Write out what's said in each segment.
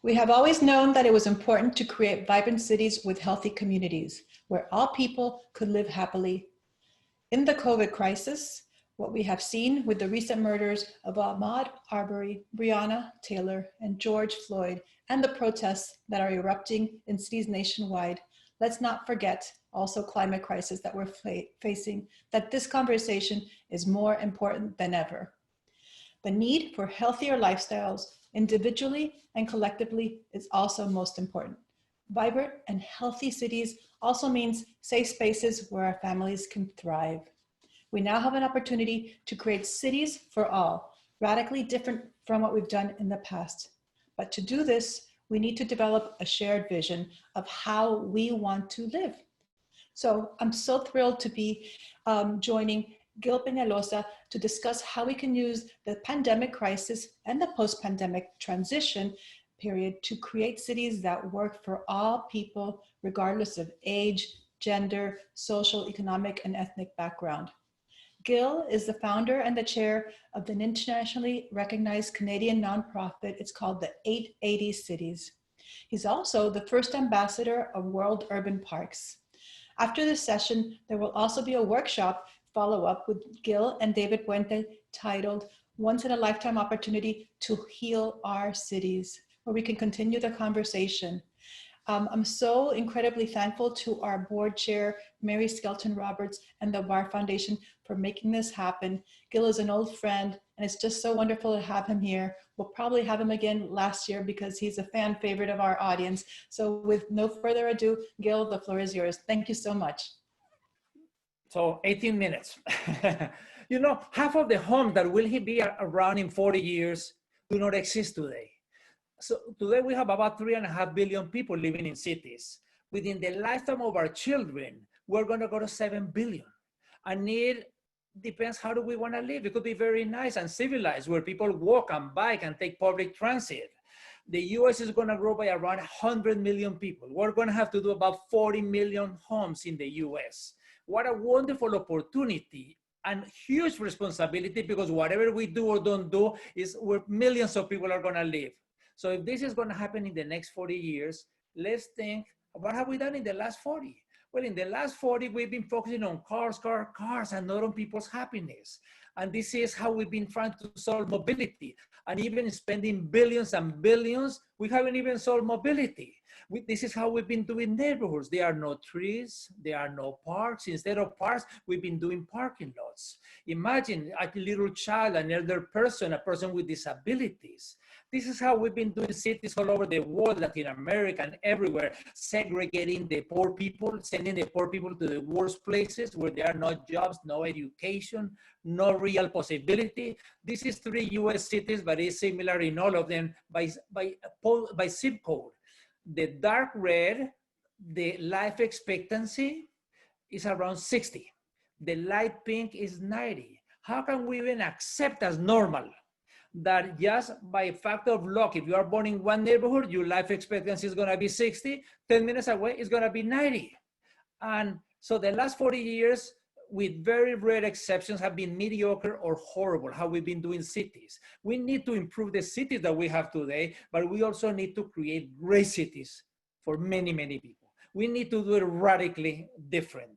We have always known that it was important to create vibrant cities with healthy communities where all people could live happily. In the COVID crisis, what we have seen with the recent murders of Ahmaud Arbery, Breonna Taylor, and George Floyd, and the protests that are erupting in cities nationwide, let's not forget also climate crisis that we're facing, that this conversation is more important than ever. The need for healthier lifestyles individually and collectively is also most important. Vibrant and healthy cities also means safe spaces where our families can thrive. We now have an opportunity to create cities for all, radically different from what we've done in the past. But to do this, we need to develop a shared vision of how we want to live. So I'm so thrilled to be joining Gil Penalosa to discuss how we can use the pandemic crisis and the post-pandemic transition period to create cities that work for all people, regardless of age, gender, social, economic, and ethnic background. Gil is the founder and the chair of an internationally recognized Canadian nonprofit. It's called the 880 Cities. He's also the first ambassador of World Urban Parks. After this session, there will also be a workshop follow-up with Gil and David Puente titled Once in a Lifetime Opportunity to Heal Our Cities, where we can continue the conversation. I'm so incredibly thankful to our board chair, Mary Skelton Roberts, and the Bar Foundation for making this happen. Gil is an old friend, and it's just so wonderful to have him here. We'll probably have him again last year because he's a fan favorite of our audience. So with no further ado, Gil, the floor is yours. Thank you so much. So 18 minutes. You know, half of the homes that will be around in 40 years do not exist today. So today we have about 3.5 billion people living in cities. Within the lifetime of our children, we're gonna go to 7 billion. And it depends how do we wanna live. It could be very nice and civilized where people walk and bike and take public transit. The US is gonna grow by around 100 million people. We're gonna have to do about 40 million homes in the US. What a wonderful opportunity and huge responsibility, because whatever we do or don't do is where millions of people are gonna live. So if this is gonna happen in the next 40 years, let's think, what have we done in the last 40? Well, in the last 40, we've been focusing on cars, and not on people's happiness. And this is how we've been trying to solve mobility. And even spending billions and billions, we haven't even solved mobility. This is how we've been doing neighborhoods. There are no trees, there are no parks. Instead of parks, we've been doing parking lots. Imagine a little child, an elder person, a person with disabilities. This is how we've been doing cities all over the world, Latin America and everywhere, segregating the poor people, sending the poor people to the worst places where there are no jobs, no education, no real possibility. This is 3 US cities, but it's similar in all of them by zip code. The dark red, the life expectancy is around 60. The light pink is 90. How can we even accept as normal that just by factor of luck, if you are born in one neighborhood, your life expectancy is gonna be 60, 10 minutes away, it's gonna be 90. And so the last 40 years, with very rare exceptions, have been mediocre or horrible, how we've been doing cities. We need to improve the cities that we have today, but we also need to create great cities for many, many people. We need to do it radically different.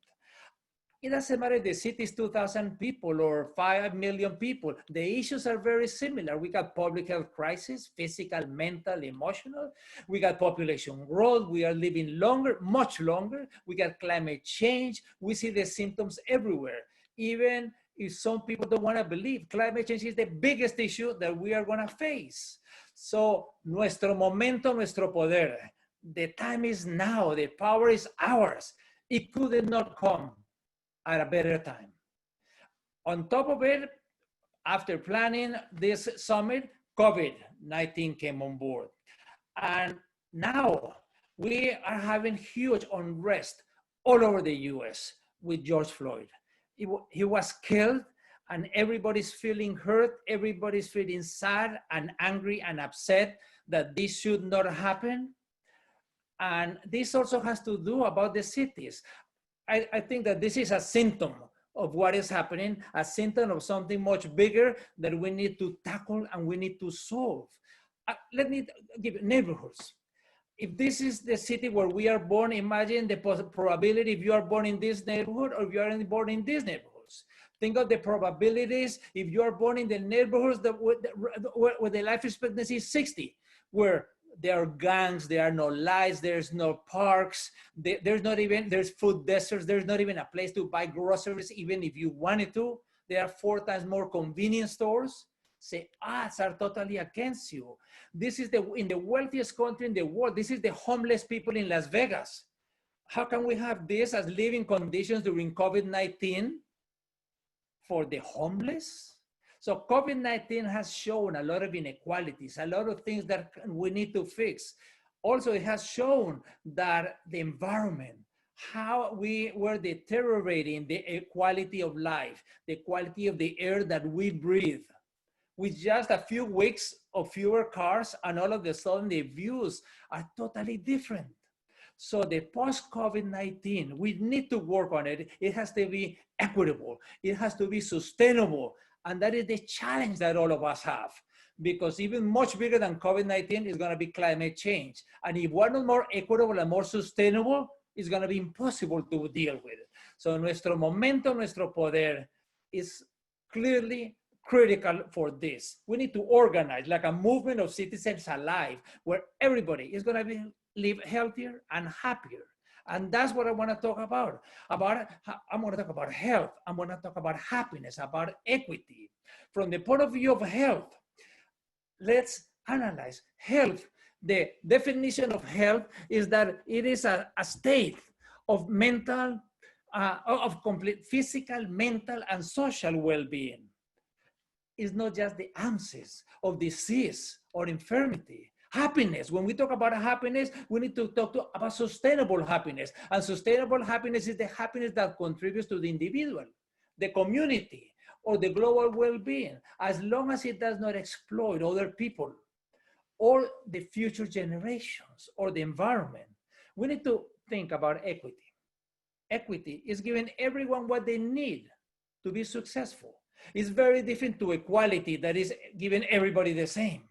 It doesn't matter if the city is 2,000 people or 5 million people. The issues are very similar. We got public health crisis, physical, mental, emotional. We got population growth. We are living longer, much longer. We got climate change. We see the symptoms everywhere. Even if some people don't want to believe, climate change is the biggest issue that we are going to face. So, nuestro momento, nuestro poder. The time is now. The power is ours. It could not come at a better time. On top of it, after planning this summit, COVID-19 came on board. And now we are having huge unrest all over the US with George Floyd. He was killed and everybody's feeling hurt, everybody's feeling sad and angry and upset that this should not happen. And this also has to do about the cities. I think that this is a symptom of what is happening, a symptom of something much bigger that we need to tackle and we need to solve. let me give you neighborhoods. If this is the city where we are born, imagine the probability if you are born in this neighborhood or if you are born in these neighborhoods. Think of the probabilities if you are born in the neighborhoods where the life expectancy is 60, where there are gangs, there are no lights, there's no parks, there's food deserts, there's not even a place to buy groceries, even if you wanted to. There are 4 times more convenience stores. Say, odds are totally against you. This is in the wealthiest country in the world, this is the homeless people in Las Vegas. How can we have this as living conditions during COVID-19 for the homeless? So COVID-19 has shown a lot of inequalities, a lot of things that we need to fix. Also, it has shown that the environment, how we were deteriorating the quality of life, the quality of the air that we breathe. With just a few weeks of fewer cars, and all of a sudden the views are totally different. So the post-COVID-19, we need to work on it. It has to be equitable. It has to be sustainable. And that is the challenge that all of us have. Because even much bigger than COVID-19 is going to be climate change. And if we're not more equitable and more sustainable, it's going to be impossible to deal with it. So nuestro momento, nuestro poder is clearly critical for this. We need to organize like a movement of citizens alive where everybody is going to live healthier and happier. And that's what I want to talk about. I'm going to talk about health. I'm going to talk about happiness, about equity. From the point of view of health, let's analyze health. The definition of health is that it is a state of mental, of complete physical, mental, and social well-being. It's not just the absence of disease or infirmity. Happiness, when we talk about happiness, we need to talk about sustainable happiness. And sustainable happiness is the happiness that contributes to the individual, the community, or the global well-being, as long as it does not exploit other people or the future generations or the environment. We need to think about equity. Equity is giving everyone what they need to be successful. It's very different to equality that is giving everybody the same.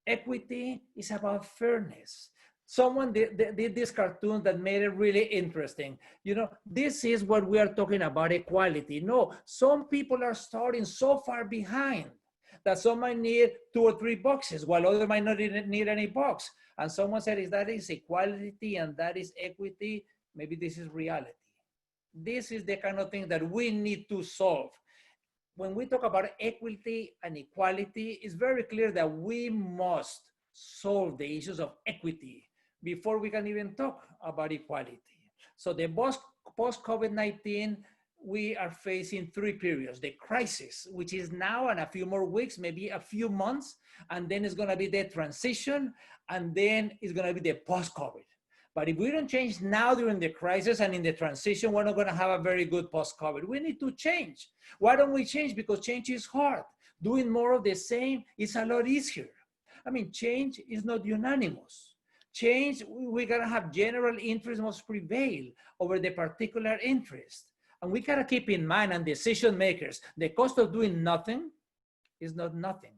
Equity is about fairness. Someone did this cartoon that made it really interesting. You know, this is what we are talking about, equality. No, some people are starting so far behind that some might need 2 or 3 boxes while others might not need any box. And someone said, if that is equality and that is equity, maybe this is reality. This is the kind of thing that we need to solve. When we talk about equity and equality, it's very clear that we must solve the issues of equity before we can even talk about equality. So the post-COVID-19, we are facing 3 periods. The crisis, which is now and a few more weeks, maybe a few months, and then it's gonna be the transition, and then it's gonna be the post-COVID. But if we don't change now during the crisis and in the transition, we're not going to have a very good post-COVID. We need to change. Why don't we change? Because change is hard. Doing more of the same is a lot easier. I mean, change is not unanimous. Change, we got to have general interest must prevail over the particular interest. And we got to keep in mind, and decision makers, the cost of doing nothing is not nothing.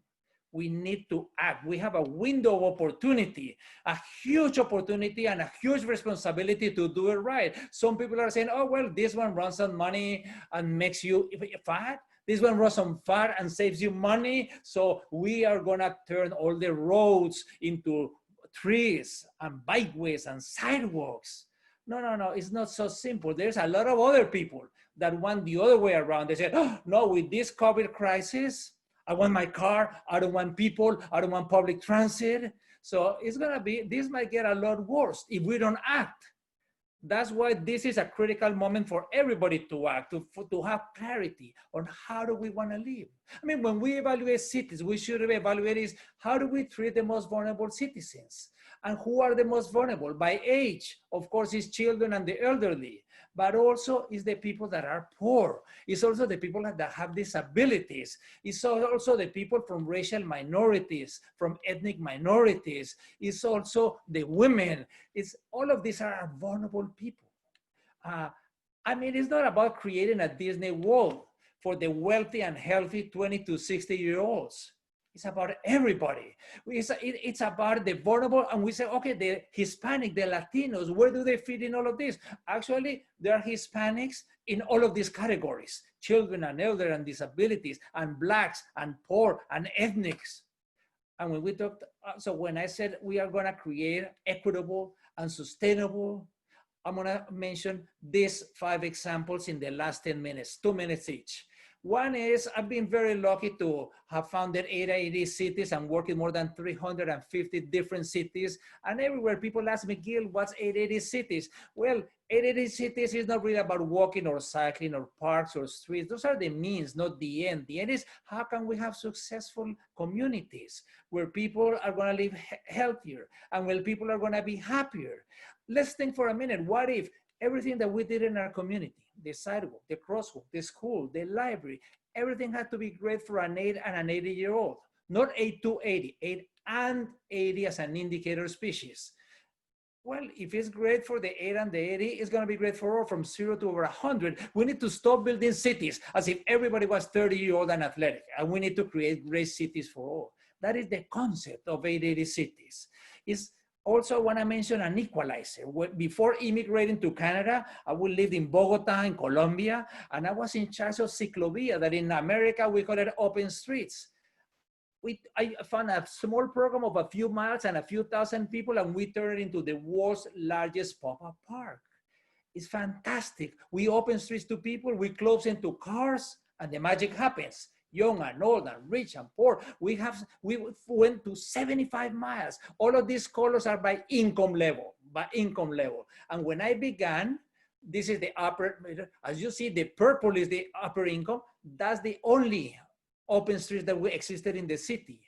We need to act. We have a window of opportunity, a huge opportunity and a huge responsibility to do it right. Some people are saying, oh, well, this one runs on money and makes you fat. This one runs on fat and saves you money. So we are gonna turn all the roads into trees and bikeways and sidewalks. No, it's not so simple. There's a lot of other people that want the other way around. They say, oh, no, with this COVID crisis, I want my car, I don't want people, I don't want public transit. So it's gonna be, this might get a lot worse if we don't act. That's why this is a critical moment for everybody to act, to have clarity on how do we wanna live. I mean, when we evaluate cities, we should evaluate is how do we treat the most vulnerable citizens? And who are the most vulnerable? By age, of course, it's children and the elderly, but also is the people that are poor. It's also the people that have disabilities. It's also the people from racial minorities, from ethnic minorities. It's also the women. It's all of these are vulnerable people. I mean, it's not about creating a Disney world for the wealthy and healthy 20 to 60-year-olds. It's about everybody. It's about the vulnerable, and we say, okay, the Hispanic, the Latinos, where do they fit in all of this? Actually, there are Hispanics in all of these categories: children and elder and disabilities and blacks and poor and ethnics. And when we talked, so when I said we are gonna create equitable and sustainable, I'm gonna mention these 5 examples in the last 10 minutes, 2 minutes each. One is, I've been very lucky to have founded 880 cities and work in more than 350 different cities. And everywhere people ask me, Gil, what's 880 cities? Well, 880 cities is not really about walking or cycling or parks or streets. Those are the means, not the end. The end is, how can we have successful communities where people are gonna live healthier and where people are gonna be happier? Let's think for a minute, what if everything that we did in our community, the sidewalk, the crosswalk, the school, the library, everything had to be great for an 8 and an 80-year-old, not 8 to 80, 8 and 80 as an indicator species. Well, if it's great for the 8 and the 80, it's gonna be great for all from 0 to over 100. We need to stop building cities as if everybody was 30-year-old and athletic, and we need to create great cities for all. That is the concept of 880 cities. Also, want to mention an equalizer. Before immigrating to Canada, I lived in Bogota, in Colombia, and I was in charge of Ciclovia, that in America we call it open streets. I found a small program of a few miles and a few thousand people, and we turned it into the world's largest pop-up park. It's fantastic. We open streets to people, we close into cars, and the magic happens. Young and old and rich and poor. We went to 75 miles. All of these colors are by income level, And when I began, this is the upper, as you see, the purple is the upper income. That's the only open streets that existed in the city.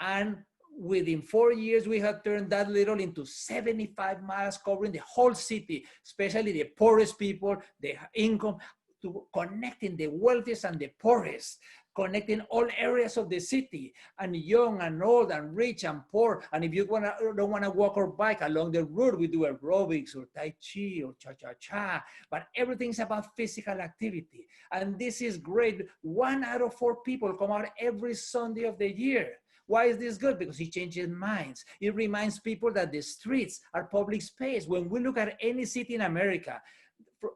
And within 4 years, we had turned that little into 75 miles covering the whole city, especially the poorest people, the income, to connecting the wealthiest and the poorest, connecting all areas of the city, and young and old and rich and poor. And if you don't want to walk or bike along the route, we do aerobics or Tai Chi or Cha-Cha-Cha, but everything's about physical activity. And this is great. 1 out of 4 people come out every Sunday of the year. Why is this good? Because it changes minds. It reminds people that the streets are public space. When we look at any city in America,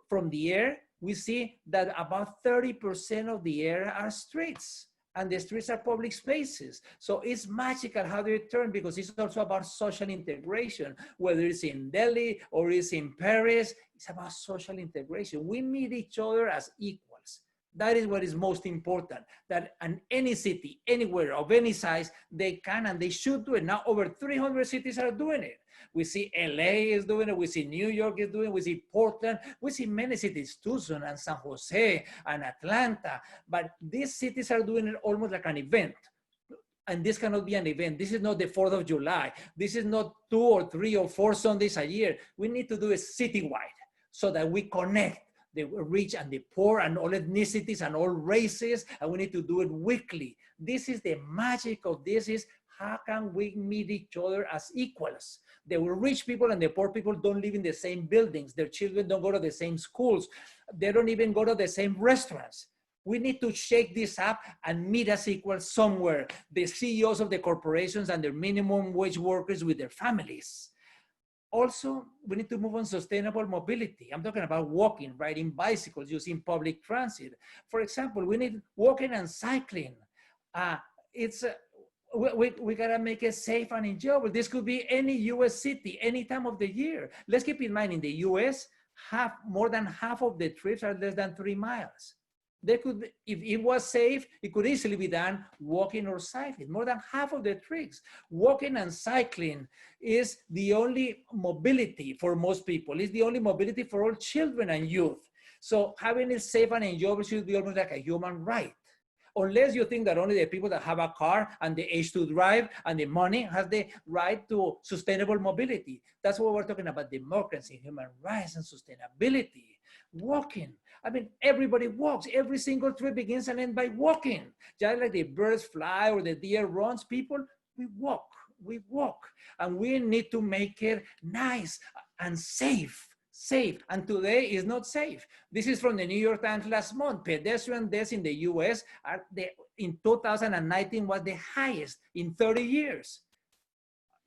from the air, we see that about 30% of the air are streets, and the streets are public spaces. So it's magical how they turn, because it's also about social integration. Whether it's in Delhi or it's in Paris, it's about social integration. We meet each other as equals. That is what is most important, that in any city, anywhere of any size, they can and they should do it. Now over 300 cities are doing it. We see LA is doing it, we see New York is doing it, we see Portland, we see many cities, Tucson and San Jose and Atlanta, but these cities are doing it almost like an event. And this cannot be an event. This is not the 4th of July. This is not 2 or 3 or 4 Sundays a year. We need to do it citywide so that we connect the rich and the poor and all ethnicities and all races, and we need to do it weekly. This is the magic of this, is how can we meet each other as equals? The rich people and the poor people don't live in the same buildings. Their children don't go to the same schools. They don't even go to the same restaurants. We need to shake this up and meet as equals somewhere. The CEOs of the corporations and their minimum wage workers with their families. Also, we need to move on sustainable mobility. I'm talking about walking, riding bicycles, using public transit. For example, we need walking and cycling. We gotta make it safe and enjoyable. This could be any US city, any time of the year. Let's keep in mind, in the US, more than half of the trips are less than 3 miles. They could, if it was safe, it could easily be done walking or cycling. More than half of the trips. Walking and cycling is the only mobility for most people. It's the only mobility for all children and youth. So having it safe and enjoyable should be almost like a human right. Unless you think that only the people that have a car and the age to drive and the money has the right to sustainable mobility. That's what we're talking about: democracy, human rights, and sustainability. Walking. I mean, everybody walks. Every single trip begins and ends by walking. Just like the birds fly or the deer runs, people, we walk. And we need to make it nice and safe safe, and today is not safe. This is from the New York Times last month. Pedestrian deaths in the US in 2019 was the highest in 30 years.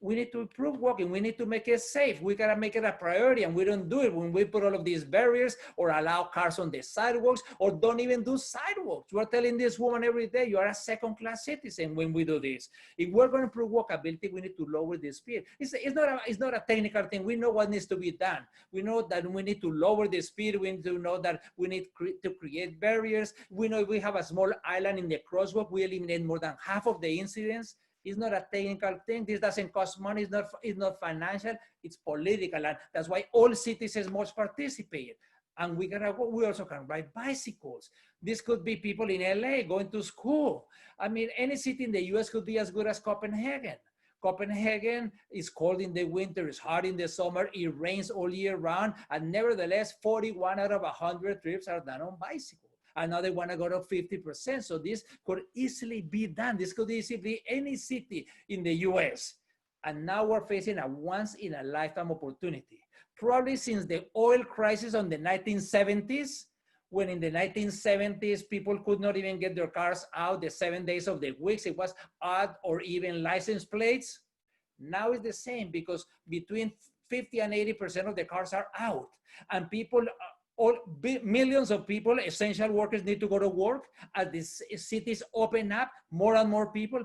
We need to improve walking. We need to make it safe. We gotta make it a priority, and we don't do it when we put all of these barriers or allow cars on the sidewalks or don't even do sidewalks. We're telling this woman every day, you are a second-class citizen when we do this. If we're gonna improve walkability, we need to lower the speed. It's not a technical thing. We know what needs to be done. We know that we need to lower the speed. We need to know that we need to create barriers. We know if we have a small island in the crosswalk, we eliminate more than half of the incidents. It's not a technical thing. This doesn't cost money. It's not financial. It's political, and that's why all citizens must participate. And we also can ride bicycles. This could be people in LA going to school. I mean, any city in the US could be as good as Copenhagen. Copenhagen is cold in the winter, it's hot in the summer, it rains all year round, and nevertheless, 41 out of 100 trips are done on bicycle. Another one I got up 50%. So this could easily be done. This could easily be any city in the US. And now we're facing a once in a lifetime opportunity. Probably since the oil crisis on the 1970s, when in the 1970s, people could not even get their cars out the 7 days of the week. It was odd or even license plates. Now it's the same, because between 50 and 80% of the cars are out, and people, millions of people, essential workers, need to go to work. As the cities open up, more and more people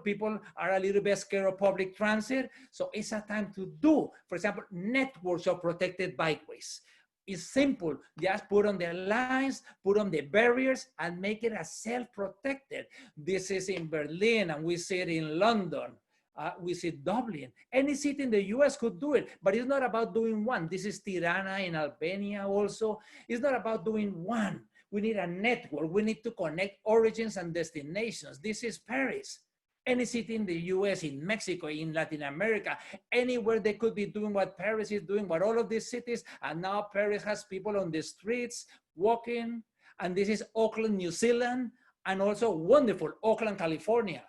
are a little bit scared of public transit. So it's a time to do, for example, networks of protected bikeways. It's simple. Just put on the lines, put on the barriers, and make it a self-protected. This is in Berlin, and we see it in London. We see Dublin. Any city in the US could do it, but it's not about doing one. This is Tirana in Albania also. It's not about doing one. We need a network. We need to connect origins and destinations. This is Paris. Any city in the US, in Mexico, in Latin America, anywhere they could be doing what Paris is doing, what all of these cities, and now Paris has people on the streets walking, and this is Auckland, New Zealand, and also wonderful Auckland, California.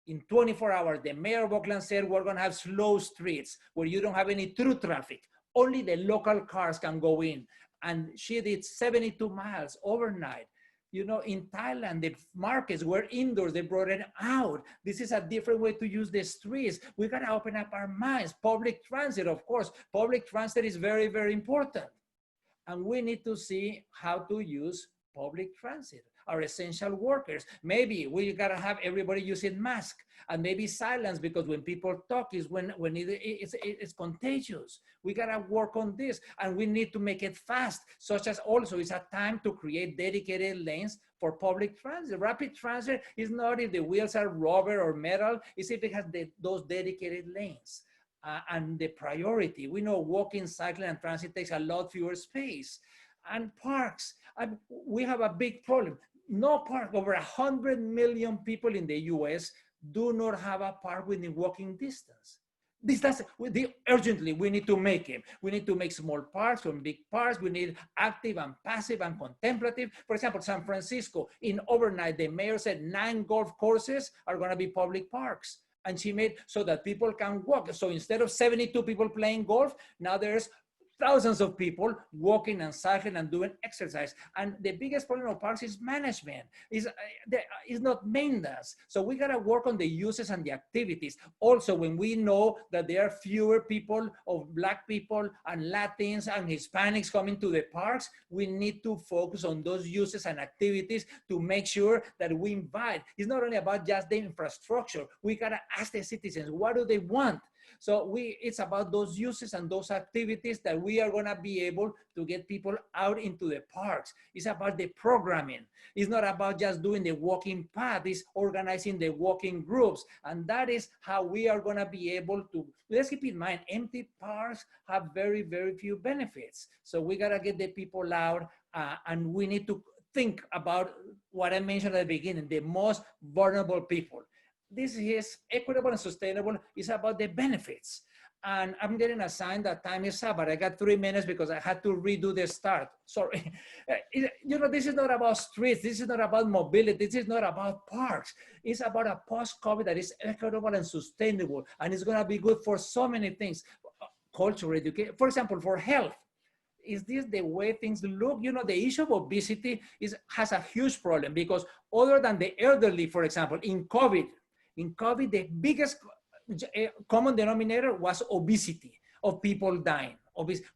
In 24 hours, the mayor of Auckland said we're gonna have slow streets where you don't have any through traffic. Only the local cars can go in. And she did 72 miles overnight. You know, in Thailand, the markets were indoors, they brought it out. This is a different way to use the streets. We gotta open up our minds. Public transit, of course. Public transit is very, very important. And we need to see how to use public transit. Our essential workers. Maybe we gotta have everybody using masks, and maybe silence, because when people talk is when it's contagious. We gotta work on this, and we need to make it fast, such as also it's a time to create dedicated lanes for public transit. Rapid transit is not if the wheels are rubber or metal, it's if it has those dedicated lanes. And the priority, we know walking, cycling, and transit takes a lot fewer space. And parks, we have a big problem. No park. Over 100 million people in the US do not have a park within walking distance. Urgently, we need to make them. We need to make small parks from big parks. We need active and passive and contemplative. For example, San Francisco, in overnight, the mayor said 9 golf courses are gonna be public parks. And she made so that people can walk. So instead of 72 people playing golf, now there's thousands of people walking and cycling and doing exercise. And the biggest problem of parks is management, is not maintenance. So we gotta work on the uses and the activities. Also, when we know that there are fewer people of Black people and Latins and Hispanics coming to the parks, we need to focus on those uses and activities to make sure that we invite. It's not only about just the infrastructure. We gotta ask the citizens, what do they want? So it's about those uses and those activities that we are gonna be able to get people out into the parks. It's about the programming. It's not about just doing the walking path, it's organizing the walking groups. And that is how we are gonna be able to, let's keep in mind, empty parks have very, very few benefits. So we gotta get the people out and we need to think about what I mentioned at the beginning, the most vulnerable people. This is equitable and sustainable. It's about the benefits. And I'm getting a sign that time is up, but I got 3 minutes because I had to redo the start. Sorry. You know, this is not about streets. This is not about mobility. This is not about parks. It's about a post-COVID that is equitable and sustainable. And it's going to be good for so many things. Culture, education, for example, for health. is this the way things look? You know, the issue of obesity has a huge problem because other than the elderly, for example, in COVID, the biggest common denominator was obesity, of people dying.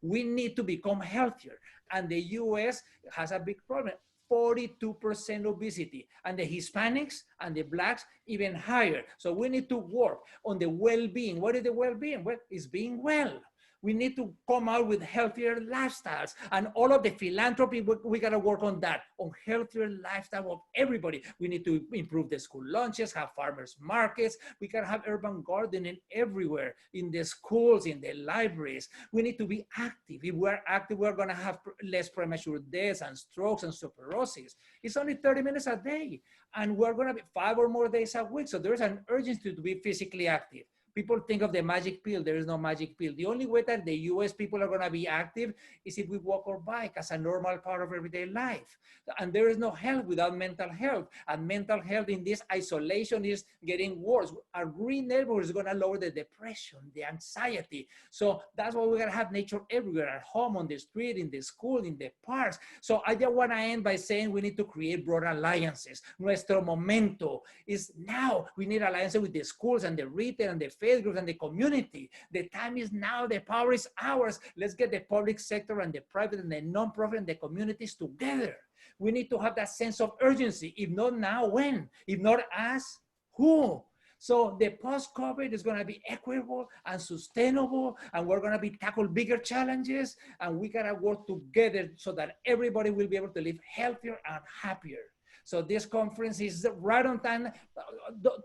We need to become healthier. And the US has a big problem. 42% obesity, and the Hispanics and the Blacks even higher. So we need to work on the well-being. What is the well-being? Well, it's being well. We need to come out with healthier lifestyles, and all of the philanthropy, we gotta work on that, on healthier lifestyle of everybody. We need to improve the school lunches, have farmers markets. We gotta have urban gardening everywhere, in the schools, in the libraries. We need to be active. If we're active, we're gonna have less premature deaths and strokes and osteoporosis. It's only 30 minutes a day, and we're gonna be 5 or more days a week. So there's an urgency to be physically active. People think of the magic pill. There is no magic pill. The only way that the US people are going to be active is if we walk or bike as a normal part of everyday life. And there is no health without mental health. And mental health in this isolation is getting worse. Our green neighborhood is going to lower the depression, the anxiety. So that's why we're going to have nature everywhere, at home, on the street, in the school, in the parks. So I just want to end by saying we need to create broad alliances. Nuestro momento is now. We need alliances with the schools and the retail and the faith groups and the community. The time is now. The power is ours. Let's get the public sector and the private and the nonprofit and the communities together. We need to have that sense of urgency. If not now, when? If not us, who? So the post-COVID is going to be equitable and sustainable, and we're going to be tackle bigger challenges, and we got to work together so that everybody will be able to live healthier and happier. So this conference is right on time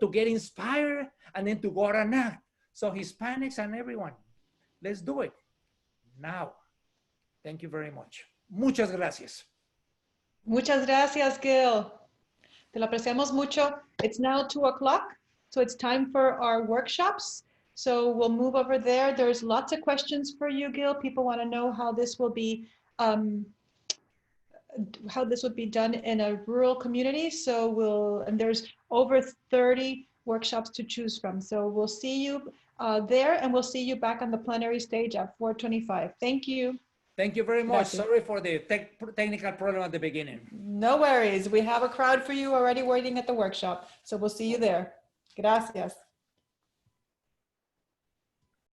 to get inspired and then to go out and act. So Hispanics and everyone, let's do it now. Thank you very much. Muchas gracias. Muchas gracias, Gil. Te lo apreciamos mucho. It's now 2 o'clock, so it's time for our workshops. So we'll move over there. There's lots of questions for you, Gil. People want to know how this will be done in a rural community. So and there's over 30 workshops to choose from. So we'll see you there, and we'll see you back on the plenary stage at 4:25. Thank you. Thank you very much. Gracias. Sorry for the technical problem at the beginning. No worries. We have a crowd for you already waiting at the workshop. So we'll see you there. Gracias.